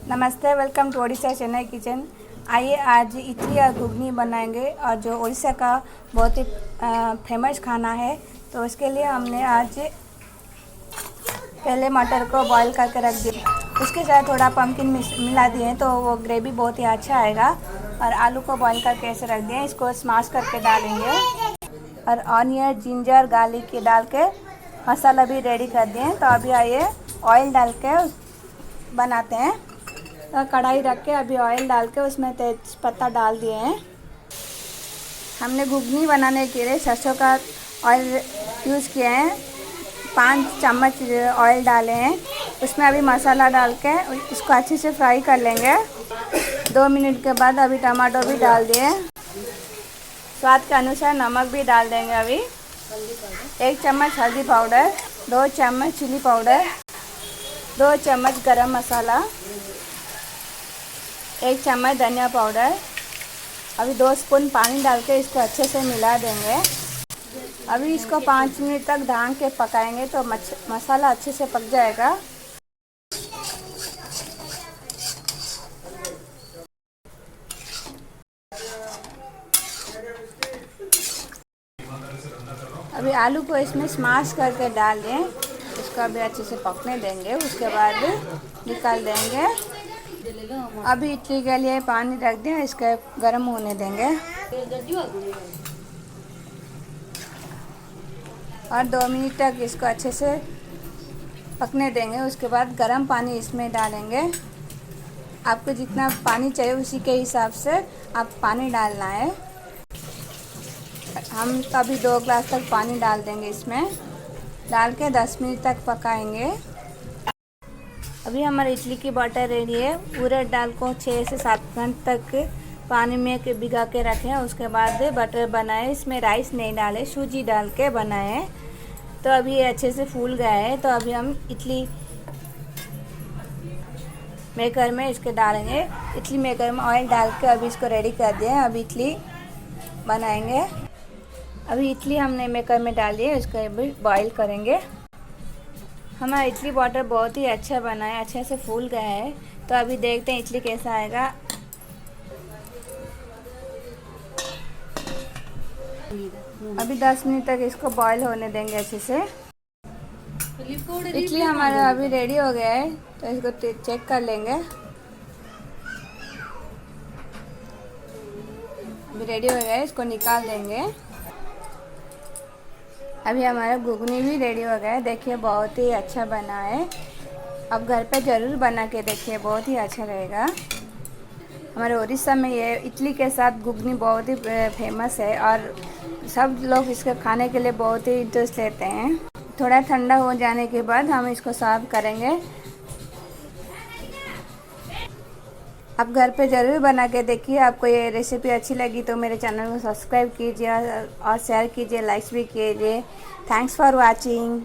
नमस्ते, welcome to Odisha Chennai kitchen. आइए आज इडली और घुगनी बनाएंगे और जो उड़ीसा का बहुत ही फेमस खाना है। तो उसके लिए हमने आज पहले मटर को बॉईल करके रख दिया, उसके साथ थोड़ा पम्पकिन मिला दिए तो वो ग्रेवी बहुत ही अच्छा आएगा। और आलू को बॉईल करके ऐसे रख दिए, इसको स्मैश करके डालेंगे और ऑनियन जिंजर गार्लिक के डाल के मसाला भी रेडी कर दिए। तो अभी आइए ऑयल डाल के बनाते हैं। तो कढ़ाई रख के अभी ऑयल डाल के उसमें तेज पत्ता डाल दिए हैं। हमने घुगनी बनाने के लिए सरसों का ऑयल यूज़ किए हैं। 5 चम्मच ऑयल डाले हैं, उसमें अभी मसाला डाल के इसको अच्छे से फ्राई कर लेंगे। 2 मिनट के बाद अभी टमाटो भी डाल दिए, स्वाद के अनुसार नमक भी डाल देंगे। अभी 1 चम्मच हल्दी पाउडर, 2 चम्मच चिली पाउडर, 2 चम्मच गरम मसाला, 1 चम्मच धनिया पाउडर। अभी 2 स्पून पानी डाल के इसको अच्छे से मिला देंगे। अभी इसको 5 मिनट तक ढक के पकाएंगे तो मसाला अच्छे से पक जाएगा। अभी आलू को इसमें स्मैश करके डाल दें, इसको अभी अच्छे से पकने देंगे, उसके बाद निकाल देंगे। अभी इडली के लिए पानी रख दें, इसके गर्म होने देंगे और 2 मिनट तक इसको अच्छे से पकने देंगे। उसके बाद गर्म पानी इसमें डालेंगे। आपको जितना पानी चाहिए उसी के हिसाब से आप पानी डालना है। हम अभी 2 ग्लास तक पानी डाल देंगे, इसमें डाल के 10 मिनट तक पकाएंगे। अभी हमारी इडली की बैटर रेडी है। उड़द दाल को 6 से 7 घंटे तक पानी में भिगा के रखें, उसके बाद बटर बनाए। इसमें राइस नहीं डाले, सूजी डाल के बनाए। तो अभी ये अच्छे से फूल गया है। तो अभी हम इडली मेकर में इसके डालेंगे। इडली मेकर में ऑयल डाल के अभी इसको रेडी कर दिए। अभी इडली बनाएंगे। अभी इडली हमने मेकर में डाल दिए, इसको अभी बॉईल करेंगे। हमारा इडली बैटर बहुत ही अच्छा बना है, अच्छे से फूल गया है। तो अभी देखते हैं इडली कैसा आएगा। अभी 10 मिनट तक इसको बॉईल होने देंगे अच्छे से। इडली हमारा अभी रेडी हो गया है, तो इसको चेक कर लेंगे। अभी रेडी हो गया है, इसको निकाल देंगे। अभी हमारा घुगनी भी रेडी हो गया है। देखिए बहुत ही अच्छा बना है। अब घर पे ज़रूर बना के देखिए, बहुत ही अच्छा रहेगा। हमारे उड़ीसा में ये इडली के साथ घुगनी बहुत ही फेमस है और सब लोग इसको खाने के लिए बहुत ही इंटरेस्ट लेते हैं। थोड़ा ठंडा हो जाने के बाद हम इसको सर्व करेंगे। आप घर पे ज़रूर बना के देखिए। आपको ये रेसिपी अच्छी लगी तो मेरे चैनल को सब्सक्राइब कीजिए और शेयर कीजिए, लाइक्स भी कीजिए। Thanks for watching.